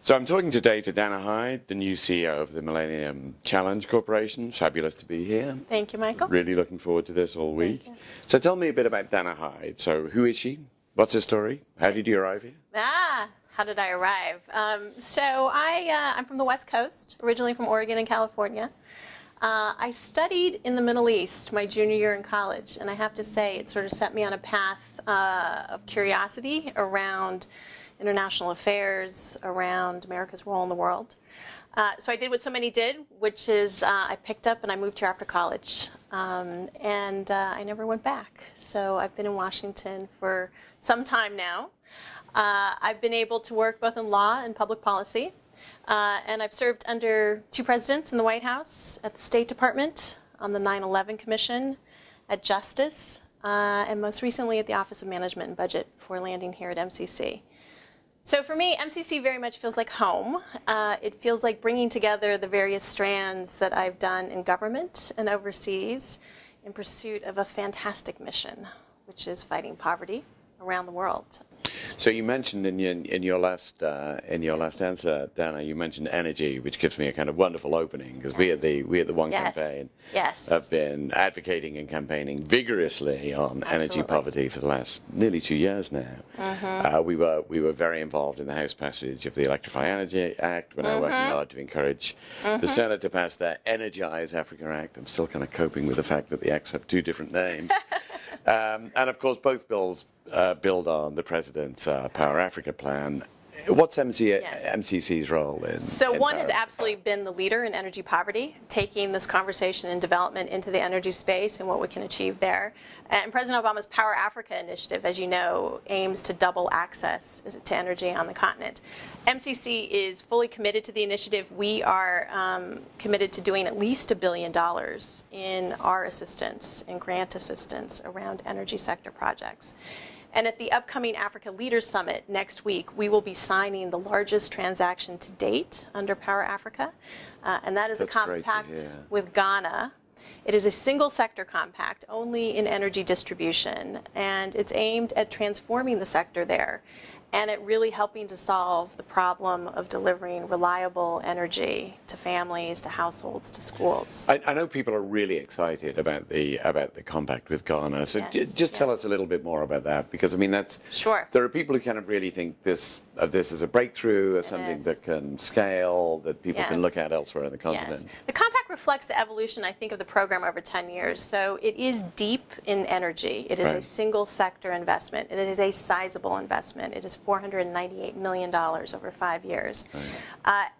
So I'm talking today to Dana Hyde, the new CEO of the Millennium Challenge Corporation. Fabulous to be here. Thank you, Michael. Really looking forward to this all week. So tell me a bit about Dana Hyde. So who is she? What's her story? How did you arrive here? How did I arrive? I'm from the West Coast, originally from Oregon and California. I studied in the Middle East my junior year in college, and I have to say it sort of set me on a path of curiosity around international affairs, around America's role in the world. So I did what so many did, which is I picked up and I moved here after college. I never went back. So I've been in Washington for some time now. I've been able to work both in law and public policy. And I've served under 2 presidents in the White House, at the State Department, on the 9/11 Commission, at Justice, and most recently at the Office of Management and Budget before landing here at MCC. So for me, MCC very much feels like home. It feels like bringing together the various strands that I've done in government and overseas in pursuit of a fantastic mission, which is fighting poverty around the world. So you mentioned in your last answer, Dana, you mentioned energy, which gives me a kind of wonderful opening because we at the One campaign have been advocating and campaigning vigorously on energy poverty for the last nearly 2 years now. We were very involved in the House passage of the Electrify Energy Act. We're now working hard to encourage the Senate to pass their Energize Africa Act. I'm still kind of coping with the fact that the acts have 2 different names. And of course, both bills build on the President's Power Africa plan. What's MCC's role in? So in one has absolutely been the leader in energy poverty, taking this conversation and development into the energy space and what we can achieve there. And President Obama's Power Africa initiative, as you know, aims to double access to energy on the continent. MCC is fully committed to the initiative. We are committed to doing at least $1 billion in our assistance, in grant assistance around energy sector projects. And at the upcoming Africa Leaders Summit next week, we will be signing the largest transaction to date under Power Africa. And that is a compact with Ghana. It is a single sector compact, only in energy distribution. And it's aimed at transforming the sector there and at really helping to solve the problem of delivering reliable energy to families, to households, to schools. I know people are really excited about the compact with Ghana. So just tell us a little bit more about that, because I mean that's there are people who kind of really think this as a breakthrough, as something that can scale, that people can look at elsewhere in the continent. The compact reflects the evolution, I think, of the program over 10 years. So it is deep in energy. It is a single sector investment. It is a sizable investment. It is $498 million over 5 years.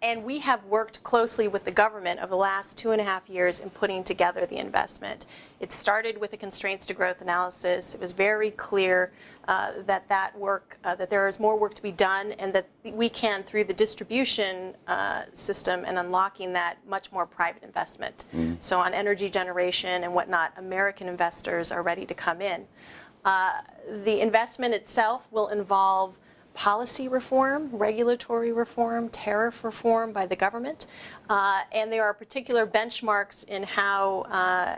And we have worked closely with the government over the last 2.5 years in putting together the investment. It started with a constraints to growth analysis. It was very clear that there is more work to be done, and that we can, through the distribution system and unlocking that, much more private investment. So on energy generation and whatnot, American investors are ready to come in. The investment itself will involve policy reform, regulatory reform, tariff reform by the government, and there are particular benchmarks in how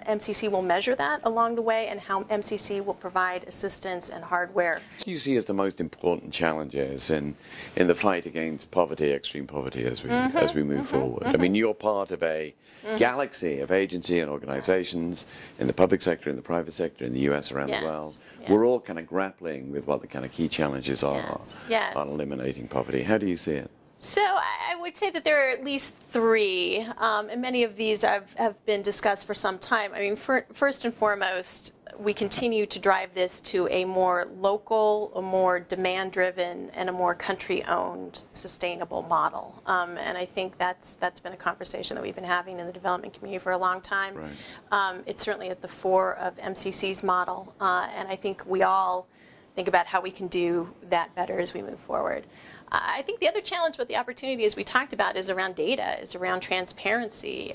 MCC will measure that along the way, and how MCC will provide assistance and hardware. What do you see as the most important challenges in the fight against poverty, extreme poverty, as we move forward? I mean, you're part of a galaxy of agency and organizations in the public sector, in the private sector, in the U.S., around the world. We're all kind of grappling with what the kind of key challenges are on eliminating poverty. How do you see it? So I would say that there are at least 3, and many of these have been discussed for some time. I mean, first and foremost, we continue to drive this to a more local, a more demand-driven, and a more country-owned, sustainable model. And I think that's been a conversation that we've been having in the development community for a long time. It's certainly at the fore of MCC's model, and I think we all think about how we can do that better as we move forward. I think the other challenge, but the opportunity, as we talked about, is around data, is around transparency,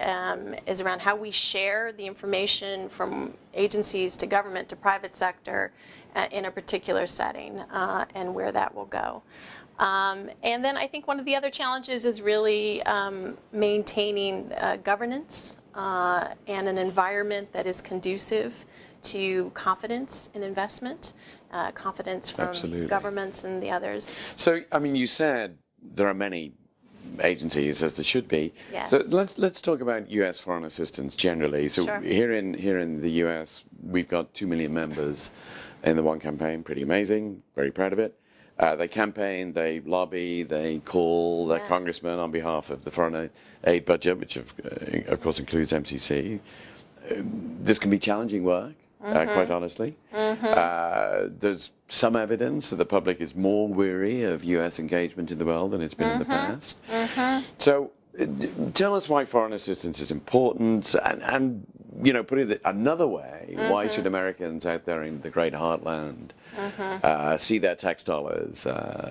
is around how we share the information from agencies to government to private sector in a particular setting, and where that will go. And then I think one of the other challenges is really maintaining governance and an environment that is conducive to confidence in investment, confidence from governments and the others. So, I mean, you said there are many agencies, as there should be. Yes. So let's talk about U.S. foreign assistance generally. So sure. here in the U.S., we've got 2 million members in the One Campaign. Pretty amazing. Very proud of it. They campaign, they lobby, they call their congressmen on behalf of the foreign aid budget, which of course includes MCC. This can be challenging work. Quite honestly. There's some evidence that the public is more weary of U.S. engagement in the world than it's been in the past. So tell us why foreign assistance is important, and you know, put it another way, why should Americans out there in the great heartland see their tax dollars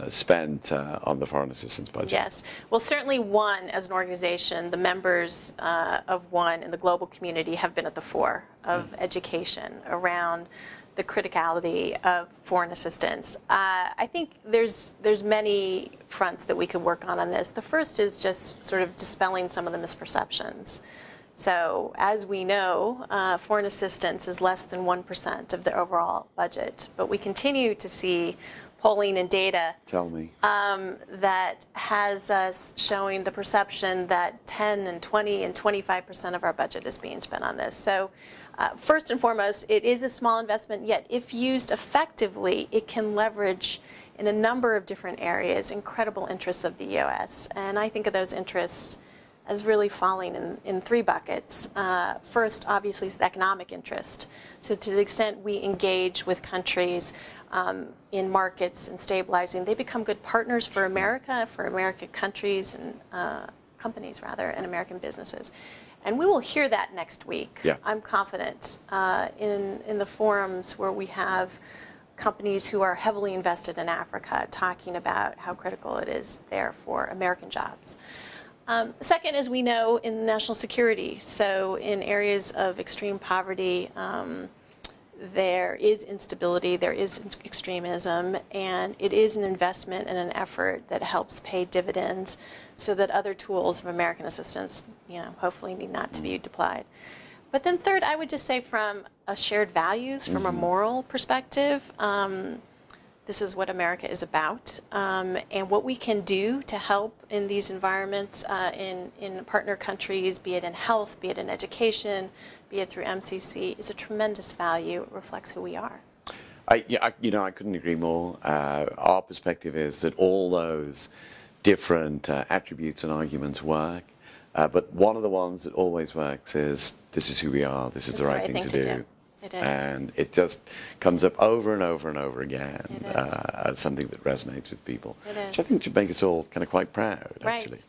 spent on the foreign assistance budget? Yes. Well, certainly One, as an organization, the members of One in the global community have been at the fore of education around the criticality of foreign assistance. I think there's many fronts that we could work on this. The first is just sort of dispelling some of the misperceptions. So, as we know, foreign assistance is less than 1% of the overall budget, but we continue to see polling and data that has us showing the perception that 10 and 20 and 25% of our budget is being spent on this. So, first and foremost, it is a small investment, yet if used effectively, it can leverage in a number of different areas incredible interests of the U.S. And I think of those interests as really falling in 3 buckets. First, obviously, is the economic interest. So to the extent we engage with countries in markets and stabilizing, they become good partners for America, for American countries and companies, rather, and American businesses. And we will hear that next week. Yeah. I'm confident in the forums where we have companies who are heavily invested in Africa talking about how critical it is there for American jobs. Second, as we know, in national security, so in areas of extreme poverty, there is instability, there is extremism, and it is an investment and an effort that helps pay dividends so that other tools of American assistance, you know, hopefully need not to be deployed. But then third, I would just say from a shared values, from a moral perspective, this is what America is about, and what we can do to help in these environments in partner countries, be it in health, be it in education, be it through MCC, is a tremendous value. It reflects who we are. You know, I couldn't agree more. Our perspective is that all those different attributes and arguments work, but one of the ones that always works is this is who we are, this is the right thing to do. It is. And it just comes up over and over and over again as something that resonates with people. It is. Which I think should make us all kind of quite proud, actually. Right.